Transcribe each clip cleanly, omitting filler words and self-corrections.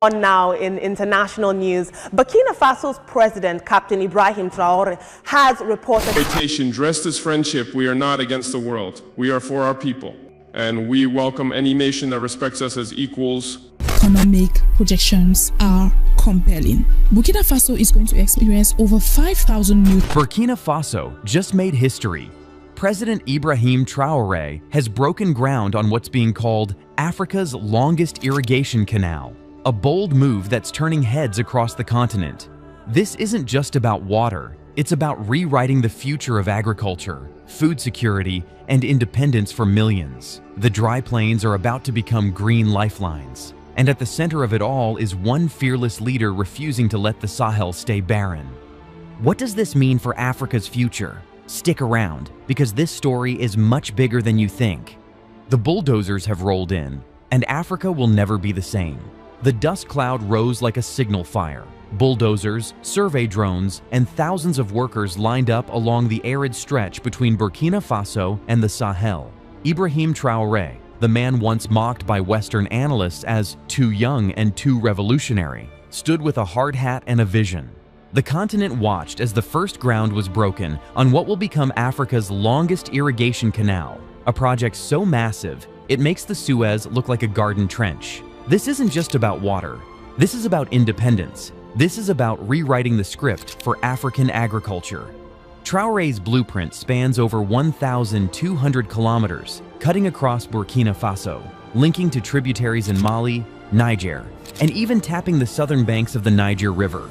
On now in international news, Burkina Faso's president, Captain Ibrahim Traoré, has reported... Dressed as friendship, we are not against the world. We are for our people. And we welcome any nation that respects us as equals. Economic projections are compelling. Burkina Faso is going to experience over 5,000 new... Burkina Faso just made history. President Ibrahim Traoré has broken ground on what's being called Africa's longest irrigation canal. A bold move that's turning heads across the continent. This isn't just about water, it's about rewriting the future of agriculture, food security, and independence for millions. The dry plains are about to become green lifelines, and at the center of it all is one fearless leader refusing to let the Sahel stay barren. What does this mean for Africa's future? Stick around, because this story is much bigger than you think. The bulldozers have rolled in, and Africa will never be the same. The dust cloud rose like a signal fire. Bulldozers, survey drones, and thousands of workers lined up along the arid stretch between Burkina Faso and the Sahel. Ibrahim Traoré, the man once mocked by Western analysts as too young and too revolutionary, stood with a hard hat and a vision. The continent watched as the first ground was broken on what will become Africa's longest irrigation canal, a project so massive it makes the Suez look like a garden trench. This isn't just about water. This is about independence. This is about rewriting the script for African agriculture. Traoré's blueprint spans over 1,200 kilometers, cutting across Burkina Faso, linking to tributaries in Mali, Niger, and even tapping the southern banks of the Niger River.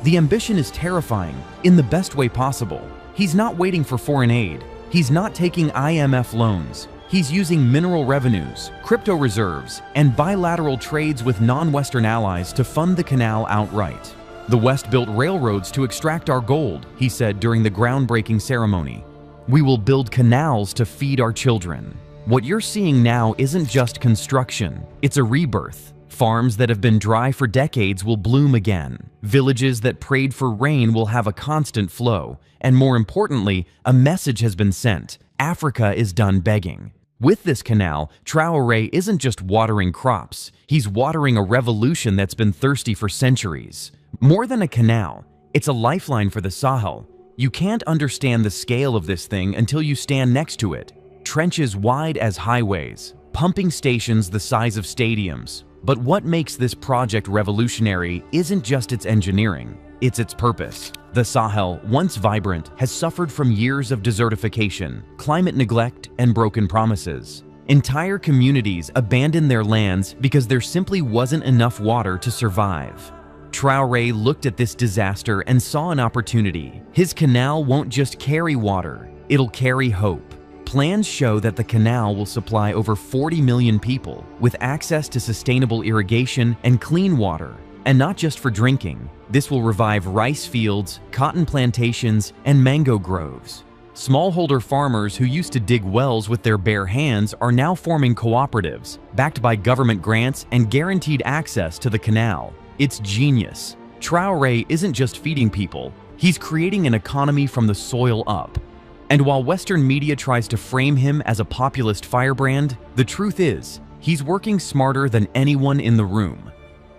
The ambition is terrifying, in the best way possible. He's not waiting for foreign aid. He's not taking IMF loans. He's using mineral revenues, crypto reserves, and bilateral trades with non-Western allies to fund the canal outright. The West built railroads to extract our gold, he said during the groundbreaking ceremony. We will build canals to feed our children. What you're seeing now isn't just construction, it's a rebirth. Farms that have been dry for decades will bloom again. Villages that prayed for rain will have a constant flow. And more importantly, a message has been sent. Africa is done begging. With this canal, Traoré isn't just watering crops, he's watering a revolution that's been thirsty for centuries. More than a canal, it's a lifeline for the Sahel. You can't understand the scale of this thing until you stand next to it. Trenches wide as highways, pumping stations the size of stadiums. But what makes this project revolutionary isn't just its engineering, it's its purpose. The Sahel, once vibrant, has suffered from years of desertification, climate neglect, and broken promises. Entire communities abandoned their lands because there simply wasn't enough water to survive. Traoré looked at this disaster and saw an opportunity. His canal won't just carry water, it'll carry hope. Plans show that the canal will supply over 40 million people with access to sustainable irrigation and clean water. And not just for drinking. This will revive rice fields, cotton plantations, and mango groves. Smallholder farmers who used to dig wells with their bare hands are now forming cooperatives, backed by government grants and guaranteed access to the canal. It's genius. Traoré isn't just feeding people, he's creating an economy from the soil up. And while Western media tries to frame him as a populist firebrand, the truth is, he's working smarter than anyone in the room.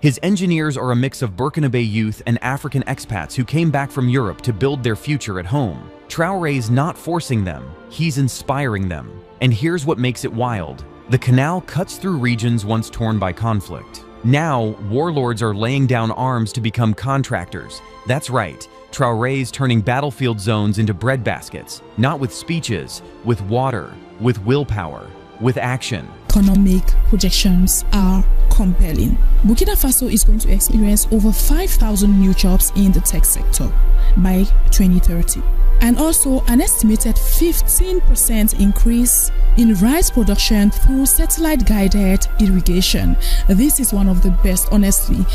His engineers are a mix of Burkinabe youth and African expats who came back from Europe to build their future at home. Traoré's not forcing them, he's inspiring them. And here's what makes it wild. The canal cuts through regions once torn by conflict. Now, warlords are laying down arms to become contractors. That's right, Traoré's turning battlefield zones into breadbaskets, not with speeches, with water, with willpower, with action. Economic projections are compelling. Burkina Faso is going to experience over 5,000 new jobs in the tech sector by 2030. And also an estimated 15% increase in rice production through satellite-guided irrigation. This is one of the best, honestly.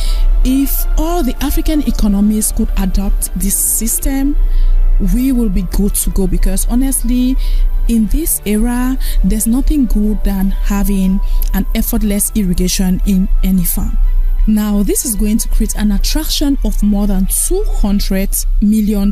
If all the African economies could adopt this system, we will be good to go, because honestly, in this era, there's nothing good than having an effortless irrigation in any farm. Now, this is going to create an attraction of more than $200 million.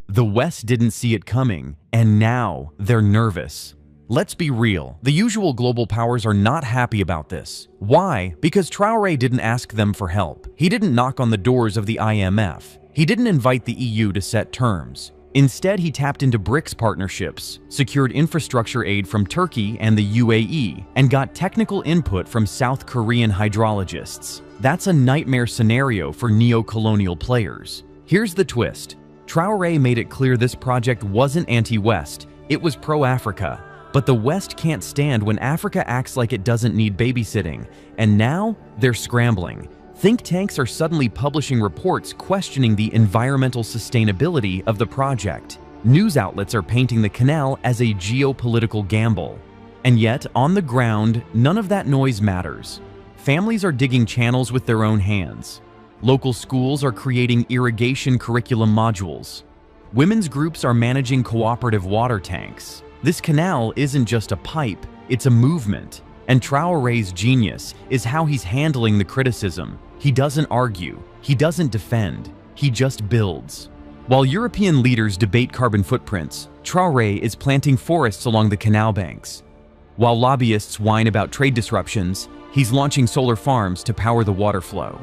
The West didn't see it coming, and now they're nervous. Let's be real, the usual global powers are not happy about this. Why? Because Traoré didn't ask them for help. He didn't knock on the doors of the IMF. He didn't invite the EU to set terms. Instead, he tapped into BRICS partnerships, secured infrastructure aid from Turkey and the UAE, and got technical input from South Korean hydrologists. That's a nightmare scenario for neo-colonial players. Here's the twist. Traoré made it clear this project wasn't anti-West, it was pro-Africa. But the West can't stand when Africa acts like it doesn't need babysitting, and now they're scrambling. Think tanks are suddenly publishing reports questioning the environmental sustainability of the project. News outlets are painting the canal as a geopolitical gamble. And yet, on the ground, none of that noise matters. Families are digging channels with their own hands. Local schools are creating irrigation curriculum modules. Women's groups are managing cooperative water tanks. This canal isn't just a pipe, it's a movement. And Traoré's genius is how he's handling the criticism. He doesn't argue, he doesn't defend, he just builds. While European leaders debate carbon footprints, Traoré is planting forests along the canal banks. While lobbyists whine about trade disruptions, he's launching solar farms to power the water flow.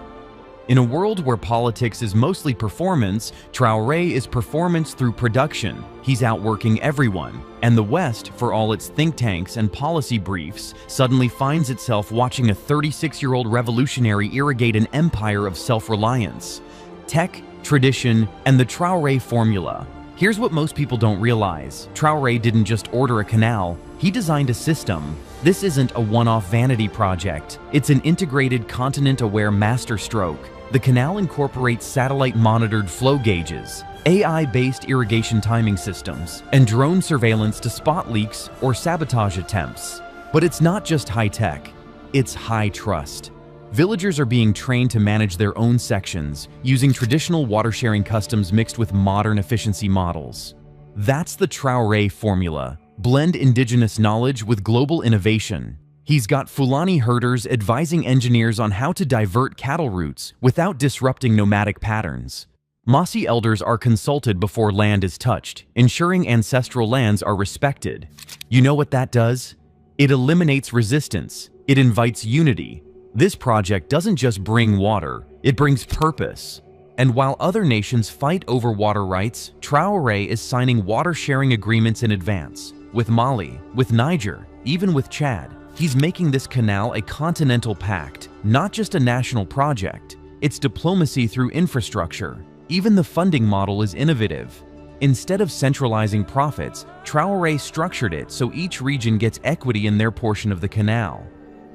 In a world where politics is mostly performance, Traoré is performance through production. He's outworking everyone. And the West, for all its think tanks and policy briefs, suddenly finds itself watching a 36-year-old revolutionary irrigate an empire of self-reliance. Tech, tradition, and the Traoré formula. Here's what most people don't realize. Traoré didn't just order a canal, he designed a system. This isn't a one-off vanity project. It's an integrated, continent-aware masterstroke. The canal incorporates satellite-monitored flow gauges, AI-based irrigation timing systems, and drone surveillance to spot leaks or sabotage attempts. But it's not just high-tech, it's high-trust. Villagers are being trained to manage their own sections, using traditional water-sharing customs mixed with modern efficiency models. That's the Traoré formula. Blend indigenous knowledge with global innovation. He's got Fulani herders advising engineers on how to divert cattle routes without disrupting nomadic patterns. Mossi elders are consulted before land is touched, ensuring ancestral lands are respected. You know what that does? It eliminates resistance. It invites unity. This project doesn't just bring water, it brings purpose. And while other nations fight over water rights, Traoré is signing water-sharing agreements in advance. With Mali, with Niger, even with Chad. He's making this canal a continental pact, not just a national project. It's diplomacy through infrastructure. Even the funding model is innovative. Instead of centralizing profits, Traoré structured it so each region gets equity in their portion of the canal.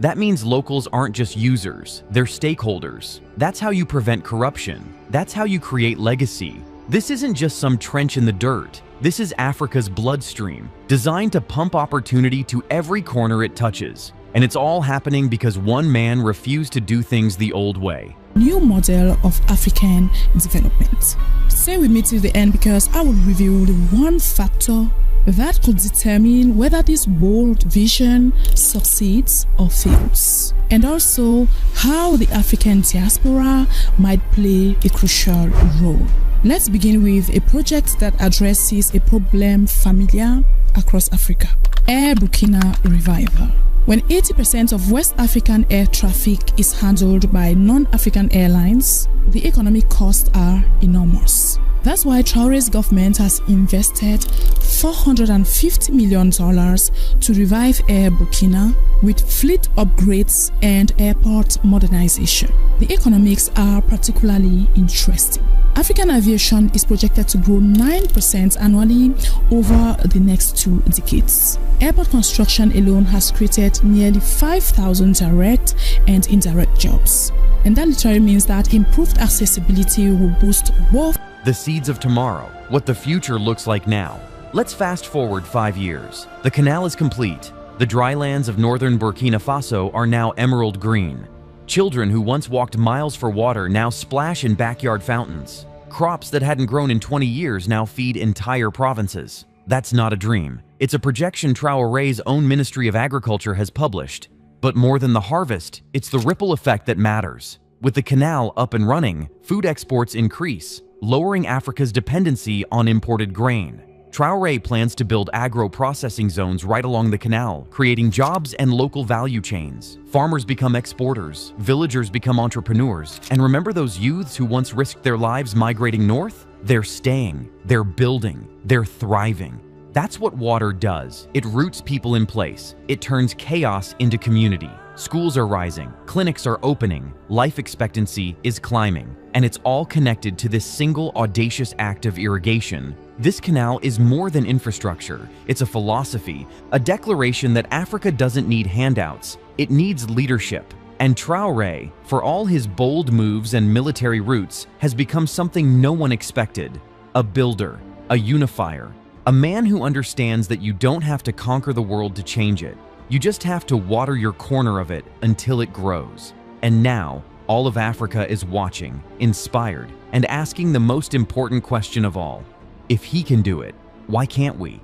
That means locals aren't just users, they're stakeholders. That's how you prevent corruption. That's how you create legacy. This isn't just some trench in the dirt. This is Africa's bloodstream, designed to pump opportunity to every corner it touches. And it's all happening because one man refused to do things the old way. New model of African development. Stay with me till the end because I will reveal the one factor that could determine whether this bold vision succeeds or fails, and also how the African diaspora might play a crucial role. Let's begin with a project that addresses a problem familiar across Africa: Air Burkina Revival. When 80% of West African air traffic is handled by non-African airlines, the economic costs are enormous. That's why Traoré's government has invested $450 million to revive Air Burkina with fleet upgrades and airport modernization. The economics are particularly interesting. African aviation is projected to grow 9% annually over the next 2 decades. Airport construction alone has created nearly 5,000 direct and indirect jobs. And that literally means that improved accessibility will boost both the seeds of tomorrow, what the future looks like now. Let's fast forward 5 years. The canal is complete. The drylands of northern Burkina Faso are now emerald green. Children who once walked miles for water now splash in backyard fountains. Crops that hadn't grown in 20 years now feed entire provinces. That's not a dream. It's a projection Traoré's own Ministry of Agriculture has published. But more than the harvest, it's the ripple effect that matters. With the canal up and running, food exports increase, lowering Africa's dependency on imported grain. Traoré plans to build agro-processing zones right along the canal, creating jobs and local value chains. Farmers become exporters, villagers become entrepreneurs, and remember those youths who once risked their lives migrating north? They're staying, they're building, they're thriving. That's what water does. It roots people in place. It turns chaos into community. Schools are rising, clinics are opening, life expectancy is climbing, and it's all connected to this single audacious act of irrigation. This canal is more than infrastructure. It's a philosophy, a declaration that Africa doesn't need handouts, it needs leadership. And Traoré, for all his bold moves and military roots, has become something no one expected. A builder, a unifier, a man who understands that you don't have to conquer the world to change it. You just have to water your corner of it until it grows. And now, all of Africa is watching, inspired, and asking the most important question of all. If he can do it, why can't we?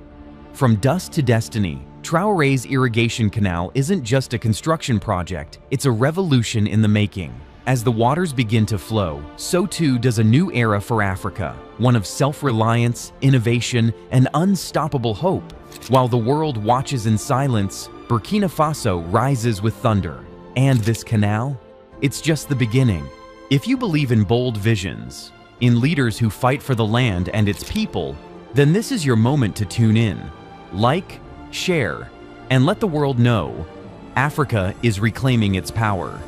From dust to destiny, Traoré's irrigation canal isn't just a construction project, it's a revolution in the making. As the waters begin to flow, so too does a new era for Africa, one of self-reliance, innovation, and unstoppable hope. While the world watches in silence, Burkina Faso rises with thunder. And this canal? It's just the beginning. If you believe in bold visions, in leaders who fight for the land and its people, then this is your moment to tune in. Like, share, and let the world know Africa is reclaiming its power.